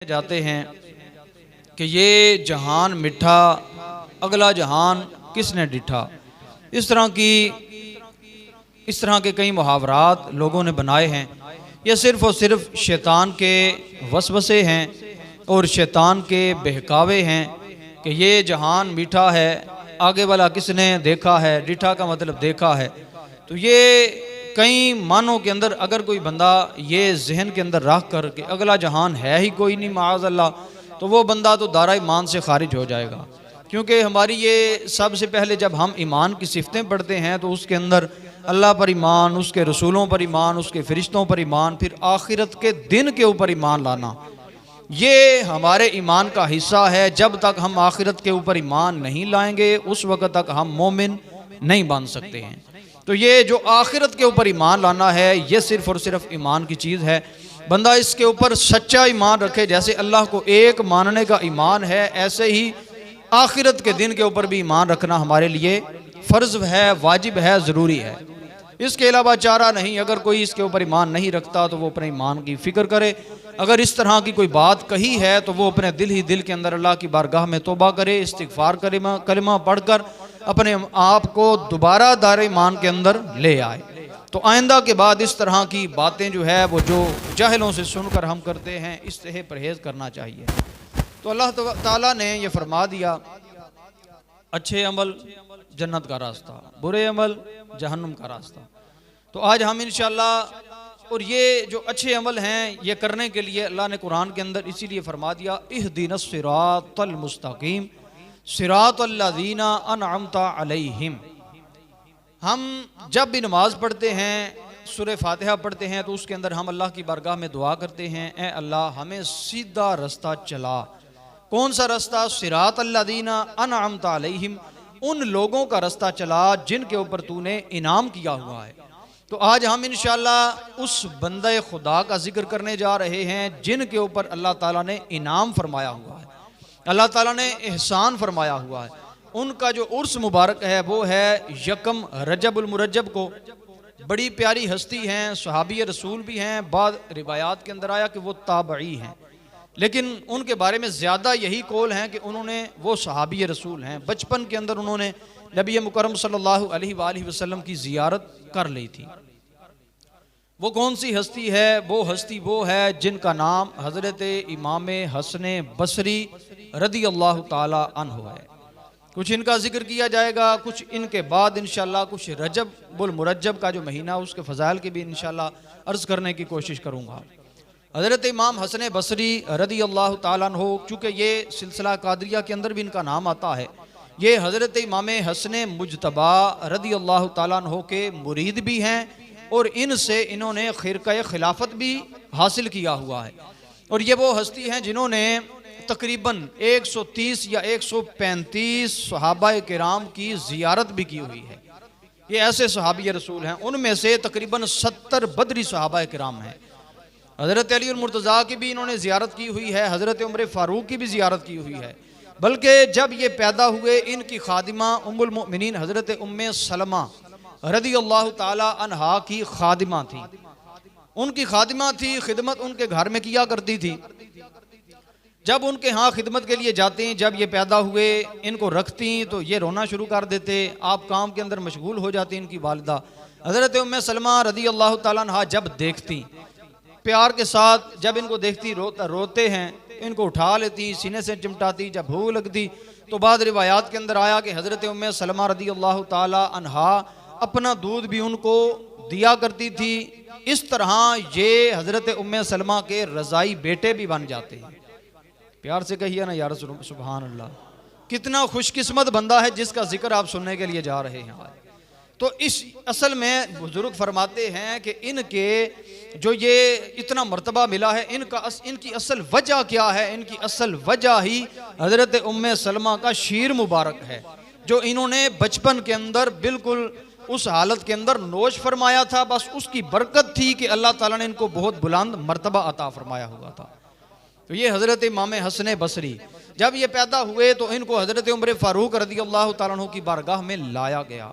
जाते हैं कि ये जहान मिठा अगला जहान किसने डिठा। इस तरह के कई मुहावरात लोगों ने बनाए हैं। ये सिर्फ़ और सिर्फ शैतान के वसवसे हैं और शैतान के बहकावे हैं कि ये जहान मीठा है, आगे वाला किसने देखा है, डिठा का मतलब देखा है। तो ये कई मानों के अंदर अगर कोई बंदा ये जहन के अंदर रख कर कि अगला जहान है ही कोई नहीं माज़ अल्लाह, तो वो बंदा तो दारा ईमान से खारिज हो जाएगा। क्योंकि हमारी ये सबसे पहले जब हम ईमान की सिफतें पढ़ते हैं तो उसके अंदर अल्लाह पर ईमान, उसके रसूलों पर ईमान, उसके फरिश्तों पर ईमान, फिर आखिरत के दिन के ऊपर ईमान लाना, ये हमारे ईमान का हिस्सा है। जब तक हम आखिरत के ऊपर ईमान नहीं लाएंगे उस वक़्त तक हम मोमिन नहीं बन सकते हैं। तो ये जो आखिरत के ऊपर ईमान लाना है ये सिर्फ़ और सिर्फ ईमान की चीज़ है। बंदा इसके ऊपर सच्चा ईमान रखे, जैसे अल्लाह को एक मानने का ईमान है, ऐसे ही आखिरत के दिन के ऊपर भी ईमान रखना हमारे लिए फ़र्ज़ है, वाजिब है, ज़रूरी है। इसके अलावा चारा नहीं। अगर कोई इसके ऊपर ईमान नहीं रखता तो वो अपने ईमान की फ़िक्र करे। अगर इस तरह की कोई बात कही है तो वो अपने दिल के अंदर अल्लाह की बारगाह में तौबा करे, इस्तिग़फ़ार करे, कलिमा पढ़कर अपने आप को दोबारा दायरे ईमान के अंदर ले आए। तो आइंदा के बाद इस तरह की बातें जो है वो जो जाहिलों से सुनकर हम करते हैं, इससे परहेज़ करना चाहिए। तो अल्लाह ताला ने ये फरमा दिया, अच्छे अमल जन्नत का रास्ता, बुरे अमल जहन्नुम का रास्ता। तो आज हम इंशाअल्लाह, और ये जो अच्छे अमल हैं ये करने के लिए अल्लाह ने कुरान के अंदर इसीलिए फरमा दिया, इहदिनस सिरातल मुस्तकीम सिरातल लज़ीना अनअमता अलैहिम। हम जब भी नमाज पढ़ते हैं, सूरह फातिहा पढ़ते हैं, तो उसके अंदर हम अल्लाह की बारगाह में दुआ करते हैं, ए अल्लाह हमें सीधा रास्ता चला। कौन सा रास्ता? सिरातल लज़ीना अनअमता अलैहिम, उन लोगों का रास्ता चला जिनके ऊपर तूने इनाम किया हुआ है। तो आज हम इंशाअल्लाह उस बंदे खुदा का जिक्र करने जा रहे हैं जिनके ऊपर अल्लाह ताला ने इनाम फरमाया हुआ है, अल्लाह ताला ने एहसान फरमाया हुआ है। उनका जो उर्स मुबारक है वो है यकम रजबुल मुरज्जब को। बड़ी प्यारी हस्ती हैं, सहाबी रसूल भी हैं, बाद रिवायात के अंदर आया कि वो ताबई हैं, लेकिन उनके बारे में ज़्यादा यही कौल हैं कि उन्होंने वो सहाबी रसूल हैं। बचपन के अंदर उन्होंने नबी मुकरम सल्लल्लाहु अलैहि वसल्लम की ज़ियारत कर ली थी। वो कौन सी हस्ती है? वो हस्ती वो है जिनका नाम हज़रत इमाम हसन बसरी रदी अल्लाह ताला अन्हु है। कुछ इनका जिक्र किया जाएगा, कुछ इनके बाद इंशाअल्लाह कुछ रजबुल मुरज्जब का जो महीना उसके फ़ज़ाइल की भी इंशाअल्लाह अर्ज़ करने की कोशिश करूँगा। हज़रत इमाम हसन बसरी रदी अल्लाह ताला अन्हु, चूँकि ये सिलसिला कादरिया के अंदर भी इनका नाम आता है, ये हज़रत इमाम हसन मुजतबा रदी अल्लाह ताला अन्हु के मुरीद भी हैं और इनसे इन्होंने ख़िरक़े खिलाफत भी हासिल किया हुआ है। और ये वो हस्ती हैं जिन्होंने तकरीबन 130 या 135 सहाबा किराम की ज़ियारत भी की हुई है। ये ऐसे सहाबी रसूल हैं, उनमें से तकरीबन 70 बदरी सहाबा किराम हैं। हज़रत अली और मुर्तज़ा की भी इन्होंने ज़ियारत की हुई है, हज़रत उमर फ़ारूक की भी ज़ियारत की हुई है। बल्कि जब ये पैदा हुए इनकी खादिमा उम्मुल मोमिनीन हज़रत उम्मे सलमा रदी अल्लाह ताला अन्हा की खादिमा थी। उनकी खादिमा थी, खिदमत उनके घर में किया करती थी। जब उनके यहाँ खिदमत के लिए जाती, जब ये पैदा हुए इनको रखती तो ये रोना शुरू कर देते, आप काम के अंदर मशगूल हो जाती। इनकी वालिदा हज़रत उम्मे सलमा रदी अल्लाह ताला अन्हा जब देखती, प्यार के साथ जब इनको देखती, रोते हैं, इनको उठा लेती, सीने से चिमटाती। जब भूख लगती तो बाद रिवायात के अंदर आया कि हज़रत उम्मे सलमा रदी अल्लाह ताला अन्हा अपना दूध भी उनको दिया करती थी। इस तरह ये हज़रत उम्मे सलमा के रज़ाई बेटे भी बन जाते हैं। प्यार से कहिए ना यार सुभान अल्लाह। कितना खुशकिस्मत बंदा है जिसका जिक्र आप सुनने के लिए जा रहे हैं। तो इस असल में बुजुर्ग फरमाते हैं कि इनके जो ये इतना मर्तबा मिला है, इनकी असल वजह क्या है? इनकी असल वजह ही हज़रत उम्मे सलमा का शीर मुबारक है, जो इन्होंने बचपन के अंदर बिल्कुल उस हालत के अंदर नोश फरमाया था। बस उसकी बरकत थी कि अल्लाह ताला ने इनको बहुत बुलंद मर्तबा अता फरमाया हुआ था। तो ये हज़रत इमाम हसन बसरी जब ये पैदा हुए तो इनको हज़रत उमर फ़ारूक रज़ी अल्लाह ताला अन्हु की बारगाह में लाया गया।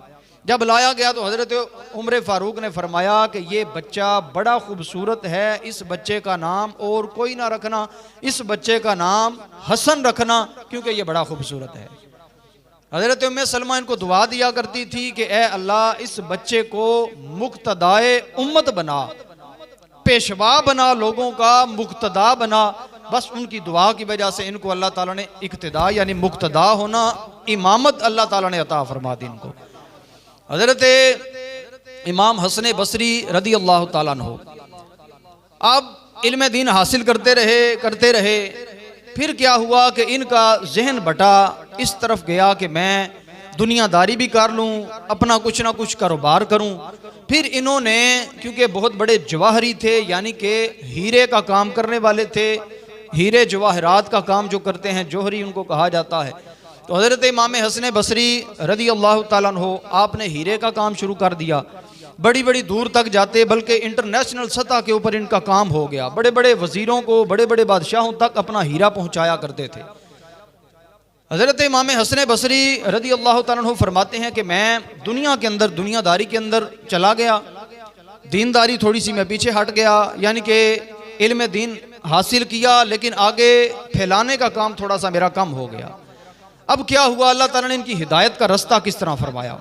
जब लाया गया तो हज़रत उमर फ़ारूक ने फरमाया कि ये बच्चा बड़ा खूबसूरत है, इस बच्चे का नाम और कोई ना रखना, इस बच्चे का नाम हसन रखना क्योंकि ये बड़ा खूबसूरत है। हज़रत उम्मे सलमा इनको दुआ दिया करती थी कि ए अल्लाह इस बच्चे को मुक्तदाए उम्मत बना, पेशवा बना, लोगों का मुक्तदा बना। बस उनकी दुआ की वजह से इनको अल्लाह ताला ने इक्तदा यानी मुक्तदा होना, इमामत अल्लाह ताला ने अता फरमा दी इनको। हज़रत इमाम हसन बसरी रदी अल्लाह ताला अन्हु अब इल्म दीन हासिल करते रहे। फिर क्या हुआ कि इनका जहन बटा, इस तरफ गया कि मैं दुनियादारी भी कर लूँ, अपना कुछ ना कुछ कारोबार करूँ। फिर इन्होंने, क्योंकि बहुत बड़े जवाहरी थे यानी कि हीरे का काम करने वाले थे, हीरे जवाहरात का काम जो करते हैं जौहरी उनको कहा जाता है, तो हज़रत इमाम हसन बसरी रदी अल्लाह ताला अन्हु आपने हीरे का काम शुरू कर दिया। बड़ी बड़ी दूर तक जाते, बल्कि इंटरनेशनल सतह के ऊपर इनका काम हो गया। बड़े बड़े वजीरों को, बड़े बड़े बादशाहों तक अपना हीरा पहुंचाया करते थे। हज़रत इमाम हसन बसरी रदी अल्लाह ताला अन्हु फरमाते हैं कि मैं दुनिया के अंदर, दुनियादारी के अंदर चला गया, दीनदारी थोड़ी सी मैं पीछे हट गया, यानी कि इल्म दीन हासिल किया लेकिन आगे फैलाने का काम थोड़ा सा मेरा कम हो गया। अब क्या हुआ, अल्लाह ताला ने इनकी हिदायत का रास्ता किस तरह फरमाया।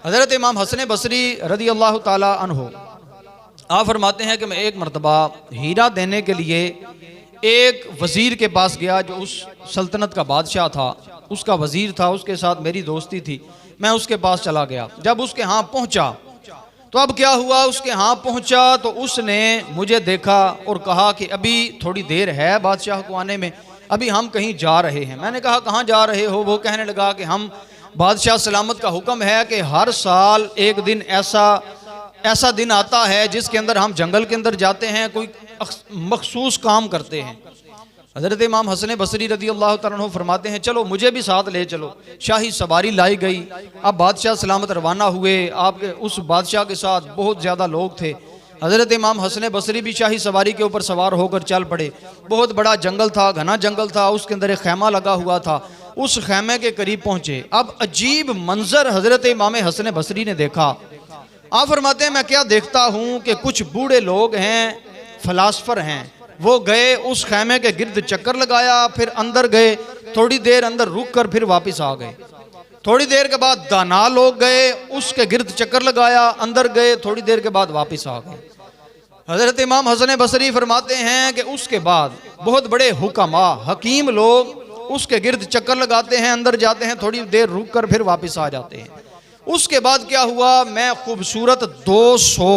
हज़रत इमाम हसन बसरी रदी अल्लाह ताला अन्हु आप फरमाते हैं कि मैं एक मरतबा हीरा देने के लिए एक वज़ीर के पास गया जो उस सल्तनत का बादशाह था, उसका वज़ीर था, उसके साथ मेरी दोस्ती थी। मैं उसके पास चला गया। जब उसके यहाँ पहुँचा तो अब क्या हुआ, उसके यहाँ पहुँचा तो उसने मुझे देखा और कहा कि अभी थोड़ी देर है बादशाह को आने में, अभी हम कहीं जा रहे हैं। मैंने कहा कहाँ जा रहे हो? वो कहने लगा कि हम, बादशाह सलामत का हुक्म है कि हर साल एक दिन ऐसा दिन आता है जिसके अंदर हम जंगल के अंदर जाते हैं, कोई मखसूस काम करते हैं। हज़रत इमाम हसन बसरी रदी अल्लाह तआला अन्हु फरमाते हैं चलो मुझे भी साथ ले चलो। शाही सवारी लाई गई। अब बादशाह सलामत रवाना हुए। आपके उस बादशाह के साथ बहुत ज़्यादा लोग थे। हज़रत इमाम हसन बसरी भी शाही सवारी के ऊपर सवार होकर चल पड़े। बहुत बड़ा जंगल था, घना जंगल था, उसके अंदर एक खैमा लगा हुआ था। उस खैमे के करीब पहुँचे। अब अजीब मंजर हज़रत इमाम हसन बसरी ने देखा। आप फरमाते हैं मैं क्या देखता हूँ कि कुछ बूढ़े लोग हैं, फ़िलासफ़र हैं, वो गए उस खैमे के गिर्द चक्कर लगाया, फिर अंदर गए, थोड़ी देर अंदर रुक कर फिर वापस आ गए। थोड़ी देर के बाद दाना लोग गए, उसके गिर्द चक्कर लगाया, अंदर गए, थोड़ी देर के बाद वापस आ गए। हज़रत इमाम हसन बसरी फरमाते हैं कि उसके बाद बहुत बड़े हुक्मा हकीम लोग उसके गिर्द चक्कर लगाते हैं, अंदर जाते हैं, थोड़ी देर रुक कर फिर वापस आ जाते हैं। उसके बाद क्या हुआ, मैं खूबसूरत 200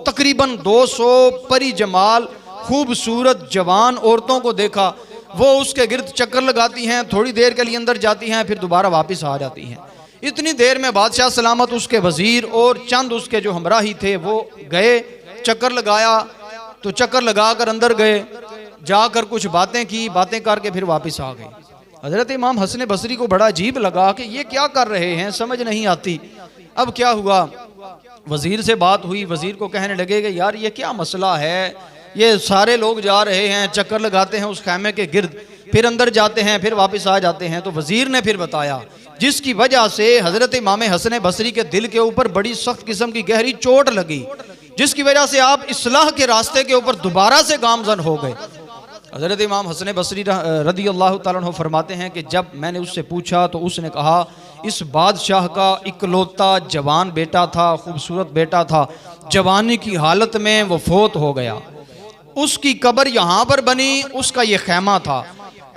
तकरीबन 200 परी जमाल खूबसूरत जवान औरतों को देखा। वो उसके गिर्द चक्कर लगाती हैं, थोड़ी देर के लिए अंदर जाती हैं, फिर दोबारा वापस आ जाती हैं। इतनी देर में बादशाह सलामत, उसके वजीर और चंद उसके जो हमराही थे वो गए, चक्कर लगाया, तो चक्कर लगा कर अंदर गए, जाकर कुछ बातें की, बातें करके फिर वापस आ गए। हज़रत इमाम हसन बसरी को बड़ा अजीब लगा कि ये क्या कर रहे हैं, समझ नहीं आती। अब क्या हुआ, वजीर से बात हुई। वजीर को कहने लगे कि यार ये क्या मसला है, ये सारे लोग जा रहे हैं, चक्कर लगाते हैं उस खैमे के गिर्द, फिर अंदर जाते हैं, फिर वापस आ जाते हैं। तो वजीर ने फिर बताया जिसकी वजह से हज़रत इमाम हसन बसरी के दिल के ऊपर बड़ी सख्त किस्म की गहरी चोट लगी, जिसकी वजह से आप इस्लाह के रास्ते के ऊपर दोबारा से गामजन हो गए। हज़रत इमाम हसन बसरी रदी अल्लाह ताला अन्हु फरमाते हैं कि जब मैंने उससे पूछा तो उसने कहा इस बादशाह का इकलौता जवान बेटा था, खूबसूरत बेटा था, जवानी की हालत में वो फोत हो गया, उसकी कब्र यहाँ पर बनी, उसका ये खैमा था।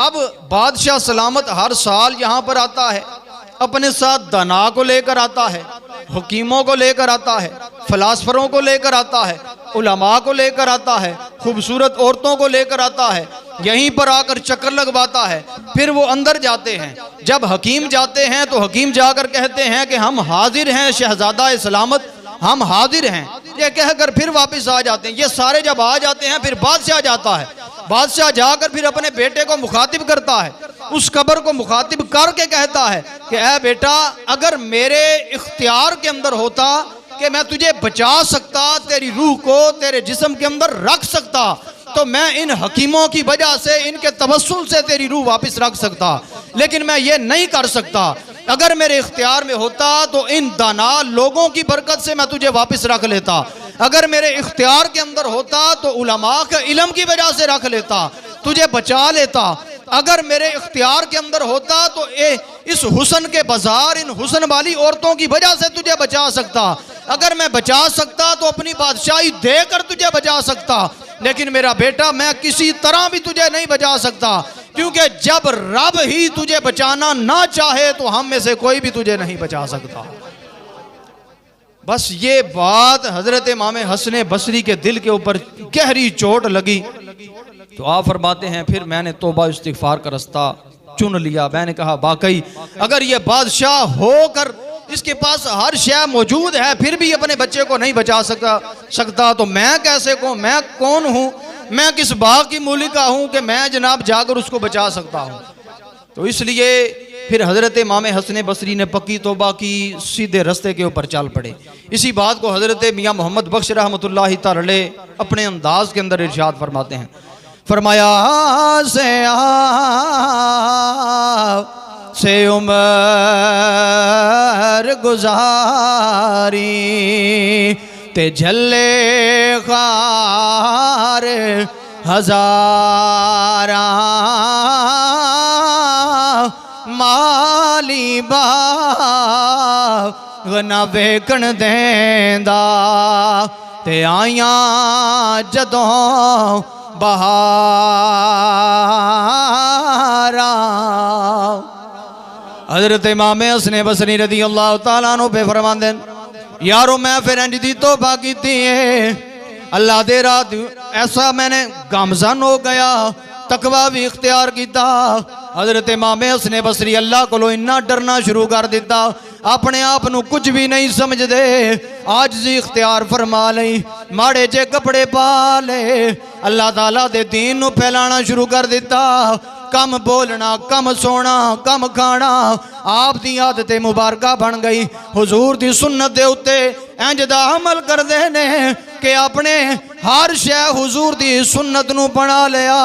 अब बादशाह सलामत हर साल यहाँ पर आता है, अपने साथ दाना को लेकर आता है, हकीमों को लेकर आता है, फ़िलासफ़रों को लेकर आता है, उलमा को लेकर आता है, खूबसूरत औरतों को लेकर आता है, यहीं पर आकर चक्कर लगवाता है, फिर वो अंदर जाते हैं। जब हकीम जाते हैं तो हकीम जाकर कहते हैं कि हम हाजिर हैं शहजादा सलामत, हम हाजिर हैं, ये कहकर फिर वापस आ जाते हैं। ये सारे जब आ जाते हैं फिर बादशाह जाता है, बादशाह जाकर फिर अपने बेटे को मुखातिब करता है, उस कब्र को मुखातिब करके कहता है कि ऐ बेटा, अगर मेरे इख्तियार के अंदर होता कि मैं तुझे बचा सकता, तेरी रूह को तेरे जिस्म के अंदर रख सकता, तो मैं इन हकीमों की वजह से, इनके तवस्सुल से तेरी रूह वापस रख सकता, लेकिन मैं ये नहीं कर सकता। अगर मेरे इख्तियार में होता तो इन दाना लोगों की बरकत से मैं तुझे वापस रख लेता। अगर मेरे इख्तियार के अंदर होता तो उलमा के इल्म की वजह से रख लेता, तुझे बचा लेता। अगर मेरे इख्तियार के अंदर होता तो इस हुस्न के बाजार, इन हुस्न वाली औरतों की वजह से तुझे बचा सकता। अगर मैं बचा सकता तो अपनी बादशाही देकर तुझे बचा सकता। लेकिन मेरा बेटा, मैं किसी तरह भी तुझे नहीं बचा सकता, क्योंकि जब रब ही तुझे बचाना ना चाहे तो हम में से कोई भी तुझे नहीं बचा सकता। बस ये बात हजरत इमाम हसन बसरी के दिल के ऊपर गहरी चोट लगी तो आप फरमाते हैं, फिर मैंने तौबा इस्तिगफार का रास्ता चुन लिया। मैंने कहा वाकई अगर ये बादशाह होकर इसके पास हर शय मौजूद है फिर भी अपने बच्चे को नहीं बचा सकता तो मैं कैसे को, मैं कौन हूँ, मैं किस बाग की मूलिका हूँ कि मैं जनाब जाकर उसको बचा सकता हूँ। तो इसलिए फिर हज़रत इमाम हसन बसरी ने पक्की तौबा की, सीधे रास्ते के ऊपर चल पड़े। इसी बात को हज़रत मियाँ मोहम्मद बख्श रहमतुल्लाहि तआला अलैह अपने अंदाज के अंदर इरशाद फरमाते हैं, फरमाया से उमर गुजारी ते झल्ले खार हजारा माली बाग ना वेखण देंदा ते आइयां जदों बहारा। हजरत इमाम हसन बसरी रदी अल्लाह तआला अन्हु पे फरमांदे, यारो मैं फिर इंज दी तौबा की है, अल्लाह दे रात ऐसा मैंने गामजन हो गया, तकवा भी इख्तियार किया। हजरत इमाम हसन बसरी अल्लाह को इन्ना डरना शुरू कर दिता, अपने आप को कुछ भी नहीं समझते, आज जी इख्तियार फरमा लई, माड़े जे कपड़े पा ले, अल्लाह ताला दे दीन नू फैलाना शुरू कर दिता। कम बोलना, कम सोना, कम खाना आप दी आदत मुबारका बन गई। हुजूर दी सुन्नत दे उत्ते इंज दा अमल करदे ने कि अपने हर शै हुजूर दी सुन्नत नू बना लिया।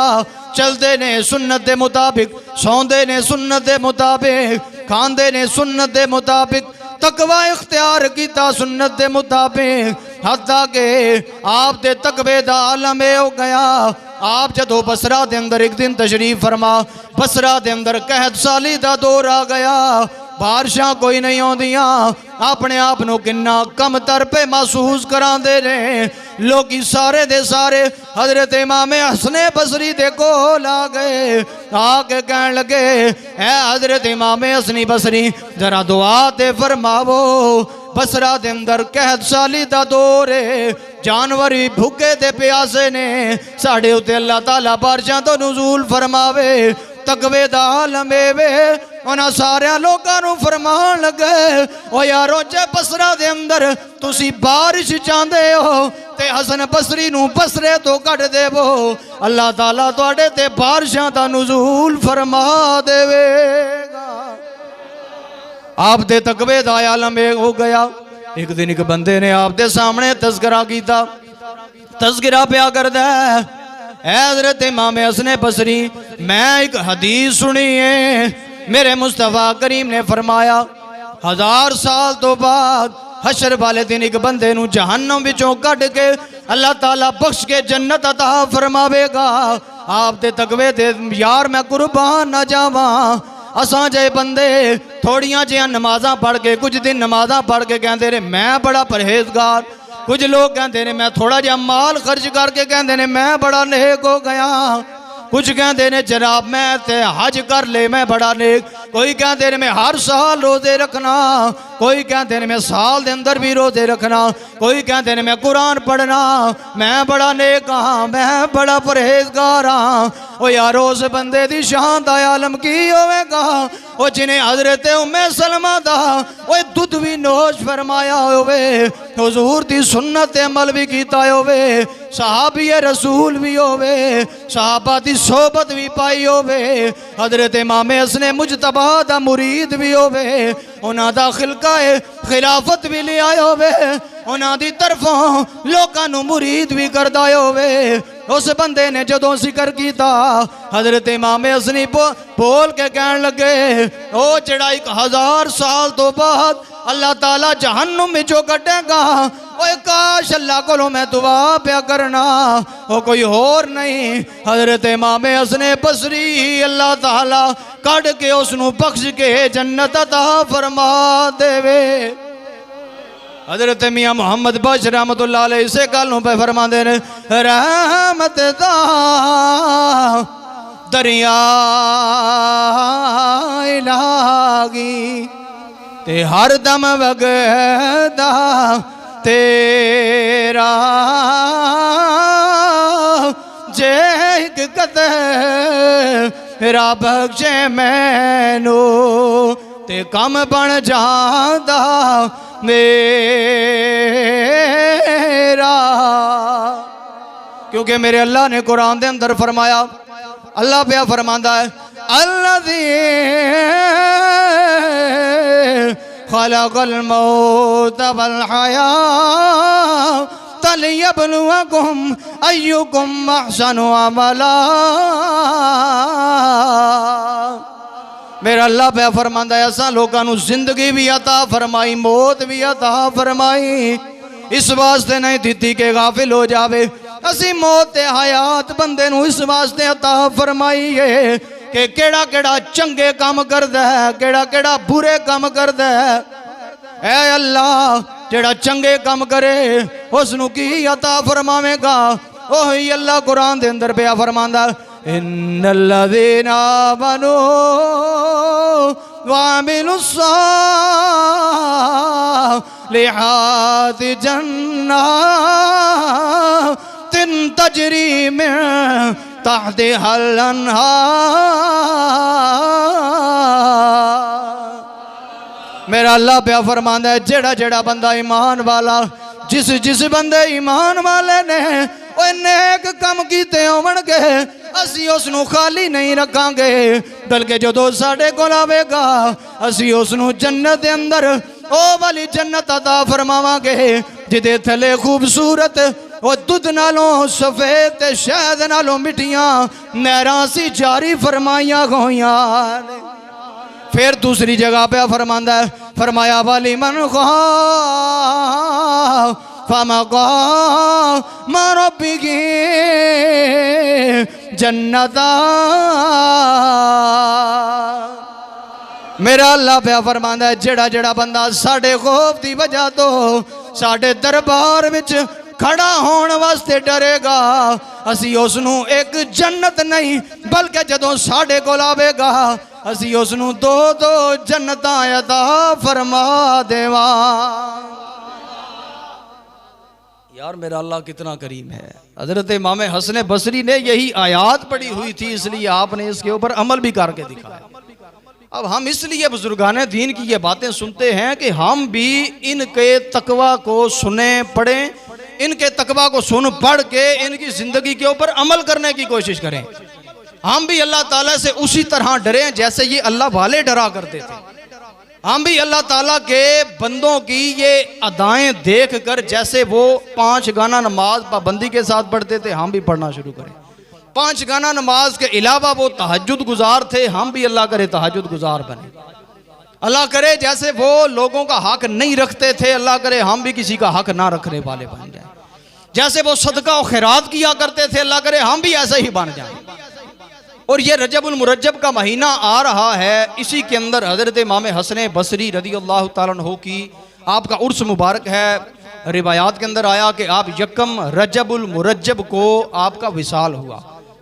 चलते ने सुन्नत दे मुताबिक, सौंदे ने सुन्नत दे मुताबिक, खांदे ने सुन्नत दे मुताबिक, तकवा इख्तियार किया सुन्नत दे मुताबिक। हत्ता के आप दे तकवे दा आलम हो गया। आप जदों बसरा दे अंदर एक दिन तशरीफ फरमा, बसरा दे अंदर कहत साली दा दौर आ गया, बारिशां कोई नहीं आउंदियां, अपने आप नू किन्ना कम तर पे महसूस करांदे ने। लोग सारे दे सारे हजरत इमाम हसन बसरी दे कोल आ गए, आके कहन लगे, ऐ हजरत इमाम हसन बसरी जरा दुआ ते फरमावो, बसरा दे अंदर कहत साली दा दौर है, जानवर भी भूखे ते प्यासे ने, साढ़े उत्ते अल्लाह ताला बारिशां तो नज़ूल फरमावे। तकवे दा आलम वे उन्हां सारे लोगों नू फरमान लगे, ओ यारो जे बसरा दे अंदर तुसी बारिश चाहते हो ते हसन बसरी नू बसरे तो कट देवो, अल्लाह ताला तुहाडे ते बारिशां दा नुज़ूल फरमा देवेगा। आप दे तकवे दा आलम हो गया। एक दिन एक बंदे ने आप दे सामने तज़किरा कीता, तज़किरा पिया करदा है, हज़रत इमाम हसन बसरी मैं एक हदीस सुनी है, मेरे मुस्तफ़ा करीम ने फरमाया 1000 साल तो बाद हशर वाले दिन एक बंदे नू जहन्नम विचों कढ़ के अल्लाह ताला बख्श के जन्नत अता फरमावेगा। आप दे तकवे दे यार मैं कुर्बान ना जावा, असां जे बंदे थोड़ियां जिहियां नमाज़ां पढ़ के, कुछ दिन नमाज़ां पढ़ के कहते ने मैं बड़ा परहेजगार, कुछ लोग कहते ने मैं थोड़ा जिहा माल खर्च करके कहते ने मैं बड़ा नेक हो गया, कुछ कहते ने जनाब मैं ते हज कर ले मैं बड़ा नेक, कोई कहते ने मैं हर साल रोजे रखना, कोई कहते ने मैं साल के अंदर भी रोजे रखना, कोई कहते ने मैं कुरान पढ़ना, मैं बड़ा नेक हाँ, मैं बड़ा परहेजगार हाँ। ओ यारो उस बंदे दी शान दा आलम की होवेगा, ओ जिन्हें हजरत उम्मे सलमा दा ओ दुध भी नोश फरमाया होवे, हुजूर दी सुन्नत ते अमल भी कीता होवे, सहाबी रसूल भी होवे, सहाबा दी सोबत भी पाई होवे, हजरत इमाम हसन मुजतबा दा मुरीद भी होवे, उन्हां दा खिलकाए खिलाफत भी ले आए होवे, उन्हां दी तरफों लोकां नू मुरीद भी करदा होवे, उस बंदे ने जदों जिक्र किया हजरत इमाम हसनी बोल के कहन लगे ओ जड़ा 1000 साल तो बाद अल्लाह ताला जहन्नुम विचों कटेगा ओए काश अल्लाह को मैं दुआ प्या करना वो कोई होर नहीं हजरत इमाम हसन बसरी अल्लाह ताला कढ़ के उसनू बख्श के जन्नत अता फरमा देवे। हजरत मियाँ मुहम्मद बख्श रहमतुल्लाह अलैह इसे गल पे फरमाते ने रहमत दा दरिया लागी ते हर दम वगदा तेरा जे एक कतरा बख्शे मैनू ते कम बन जांदा मेरा। क्योंकि मेरे अल्लाह ने कुरान के अंदर फरमाया अल्लाह पे फरमांदा है अल्लाह खलक़ल मौत वल हयात लियब्लुवकुम अय्युकुम अहसनु अमला। मेरा अल्लाह पे फरमांदा है असां लोकां नूं जिंदगी भी अता फरमाई मौत भी अता फरमाई इस वास्ते नहीं दिती के गाफिल हो जावे। असी मौत ते हयात बंदे नूं इस वास्ते अता फरमाई है कि केड़ा केड़ा चंगे काम करदा है केड़ा केड़ा बुरे काम करदा है। ऐ अल्लाह जेड़ा चंगे काम करे उसनू की अता फरमावेगा। ओही अल्लाह कुरान दे अंदर पिया फरमांदा इन्नल्लज़ीना आमनू वअमिलुस्सालिहाति जन्नातिन तजरी मिन तहतिहल अन्हार। मेरा अल्लाह प्या फरमांदा है जेड़ा जेड़ा बंदा ईमान वाला जिस जिस बंदे ईमान वाले ने ओए नेक काम कीते होवणगे असी उसनू खाली नहीं रखांगे बल्कि जदों साडे कोल आवेगा असी उसनू जन्नत दे अंदर ओ वाली जन्नत अता फरमावांगे जिदे थले खूबसूरत वो दुध नालों सफेद ते शहद नालों मिठियां नहरां सी जारी फरमाइयां होइयां। फिर दूसरी जगह पे फरमांदा है फरमाया वाली मन फमक़ाम रब्बिही जन्नता। मेरा अल्लाह पे फरमांदा है जेड़ा जेड़ा बंदा साडे खौफ की वजह तो साडे दरबार विच खड़ा होने वास्ते डरेगा असी उसनू एक जन्नत नहीं बल्कि जदों साडे कोल आवेगा असी उसनू दो दो जन्नतां अता फरमा देवा। यार मेरा अल्लाह कितना करीम है। हजरत इमाम हसन बसरी ने यही आयात पढ़ी हुई थी इसलिए आपने इसके ऊपर अमल भी करके दिखाया। अब हम इसलिए बुजुर्गान दीन की ये बातें सुनते हैं कि हम भी इनके तकवा को सुने पढ़ें इनके तकवा को सुन पढ़ के इनकी जिंदगी के ऊपर अमल करने की कोशिश करें। हम भी अल्लाह ताला से उसी तरह डरें जैसे ये अल्लाह वाले डरा करते थे। हम भी अल्लाह ताला के बंदों की ये अदाएं देख कर जैसे वो 5 गाना नमाज पाबंदी के साथ पढ़ते थे हम भी पढ़ना शुरू करें। 5 गाना नमाज के अलावा वो तहज्जुद गुजार थे हम भी अल्लाह करे तहज्जुद गुजार बने। अल्लाह करे जैसे वो लोगों का हक नहीं रखते थे अल्लाह करे हम भी किसी का हक ना रखने वाले बन जाए। जैसे वो सदका और खैरात किया करते थे अल्लाह करे हम भी ऐसे ही बन जाए। और ये रजबुल मुरज्जब का महीना आ रहा है इसी के अंदर हजरत इमाम हसन बसरी रज़ियल्लाहु ताला अन्हु की आपका उर्स मुबारक है। रिवायात के अंदर आया कि आप यकम रजबुल मुरज्जब को आपका विसाल हुआ।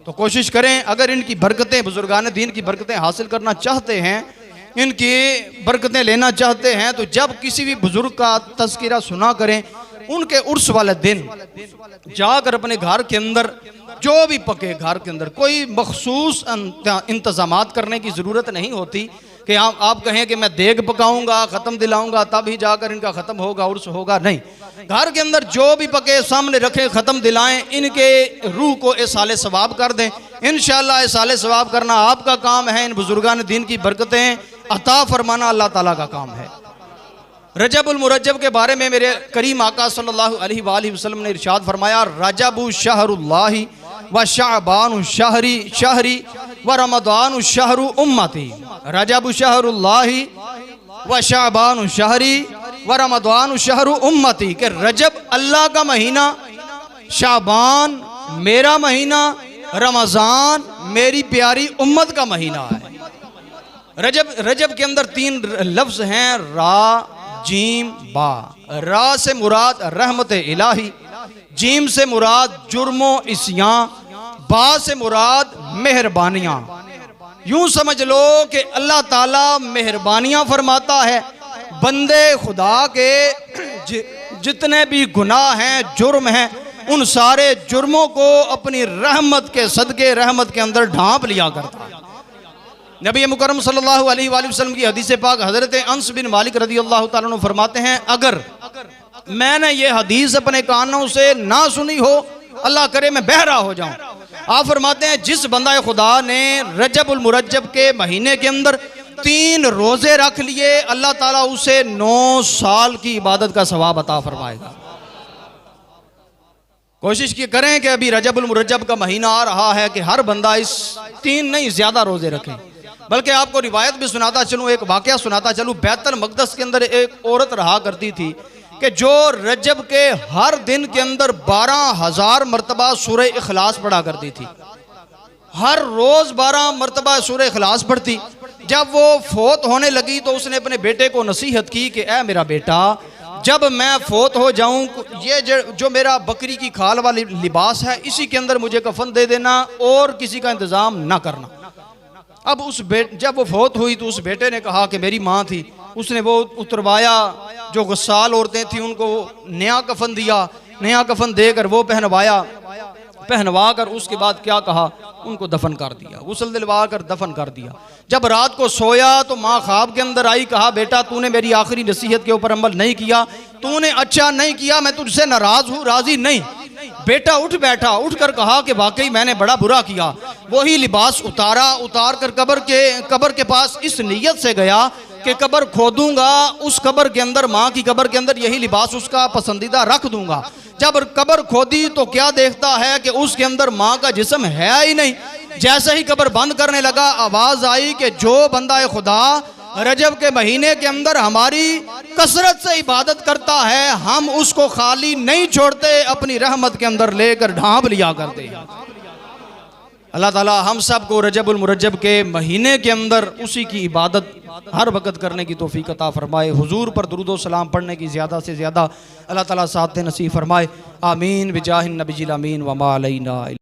तो कोशिश करें अगर इनकी बरकतें बुजुर्गान दीन की बरकतें हासिल करना चाहते हैं इनकी बरकतें लेना चाहते हैं तो जब किसी भी बुजुर्ग का तज़किरा सुना करें उनके उर्स वाले दिन जाकर अपने घर के अंदर जो भी पके घर के अंदर कोई मखसूस इंतजामात करने की ज़रूरत नहीं होती कि आप कहें कि मैं देग पकाऊंगा ख़त्म दिलाऊंगा तब ही जाकर इनका ख़त्म होगा उर्स होगा। नहीं, घर के अंदर जो भी पके सामने रखें ख़त्म दिलाएं इनके रूह को इसाले सवाब कर दें। इंशाअल्लाह इसाले सवाब करना आपका काम है। इन बुजुर्गान दीन की बरकतें अता फरमाना अल्लाह ताला का काम है। रजबुल मुरज्जब के बारे में मेरे करीम आका सल्लल्लाहु अलैहि वसल्लम ने इरशाद फरमाया रजबु शहरुल्लाहि व शाबान शहरी शहरी व रमदान शहरु उम्मती। रजब शहरुल्लाहि व शाबान शहरी व रमदान शहरु उम्मती के रजब अल्लाह का महीना, शाबान मेरा महीना, रमज़ान मेरी प्यारी उम्मत का महीना है। रजब के अंदर 3 लफ्ज़ हैं, रा जीम बा। रा से मुराद रहमत इलाही, जीम से मुराद जुर्मो इस्यां, बा से मुराद मेहरबानियाँ। यूं समझ लो कि अल्लाह ताला मेहरबानियाँ फरमाता है, बंदे खुदा के जितने भी गुनाह हैं, जुर्म हैं, उन सारे जुर्मों को अपनी रहमत के सदके रहमत के अंदर ढांप लिया करता है। नबी मुकर्रम सल्लल्लाहु अलैहि वसल्लम की हदीस पाक हज़रत अनस बिन मालिक रज़ी अल्लाह तआला अन्हु फरमाते हैं, अगर मैंने ये हदीस अपने कानों से ना सुनी हो, अल्लाह करे मैं बहरा हो जाऊं। आप फरमाते हैं, जिस बंदा खुदा ने रजबुल मुरज्जब के महीने के अंदर 3 रोजे रख लिए, अल्लाह ताला उसे 9 साल की इबादत का सवाब अता फरमाएगा। कोशिश की करें कि अभी रजबुल मुरज्जब का महीना आ रहा है कि हर बंदा इस 3 नहीं ज्यादा रोजे रखे। बल्कि आपको रिवायत भी सुनाता चलूं, एक वाकया सुनाता चलूं। बैतुल मक़दस के अंदर एक औरत रहा करती थी कि जो रजब के हर दिन के अंदर 12,000 मरतबा सूरह इखलास पढ़ा करती थी। हर रोज 12 मरतबा सूरह इखलास पढ़ती। जब वो फोत होने लगी तो उसने अपने बेटे को नसीहत की कि ऐ मेरा बेटा, जब मैं फोत हो जाऊं, ये जो मेरा बकरी की खाल वाली लिबास है, इसी के अंदर मुझे कफन दे देना और किसी का इंतजाम ना करना। अब जब वो फोत हुई तो उस बेटे ने कहा कि मेरी माँ थी, उसने वो उतरवाया, जो गुस्साल औरतें थी उनको नया कफन दिया, नया कफन देकर वो पहनवा कर उसके बाद क्या कहा, उनको दफन कर दिया, गुस्ल दिलवा कर दफन कर दिया। जब रात को सोया तो माँ ख्वाब के अंदर आई, कहा बेटा तूने मेरी आखिरी नसीहत के ऊपर अमल नहीं किया, तूने अच्छा नहीं किया, मैं तुझसे नाराज हूँ, राजी नहीं। बेटा उठ बैठा, उठ कर कहा कि वाकई मैंने बड़ा बुरा किया। वही लिबास उतार कर कब्र के पास इस नीयत से गया कि कब्र खोदूंगा, उस कब्र के अंदर, माँ की कब्र के अंदर यही लिबास उसका पसंदीदा रख दूंगा। जब कब्र खोदी तो क्या देखता है कि उसके अंदर माँ का जिस्म है ही नहीं। जैसे ही कब्र बंद करने लगा, आवाज आई कि जो बंदा खुदा रजब के महीने के अंदर हमारी कसरत से इबादत करता है, हम उसको खाली नहीं छोड़ते, अपनी रहमत के अंदर लेकर ढांप लिया करते हैं। अल्लाह ताला हम सब को रजबुल मुरज्जब के महीने के अंदर उसी की इबादत हर वक्त करने की तौफीक अता फरमाए। हुजूर पर दुरूद व सलाम पढ़ने की ज़्यादा से ज़्यादा अल्लाह ताला साथ नसीब फरमाए। आमीन बिजाहिन नबीजिल अमीन व मा अलैना।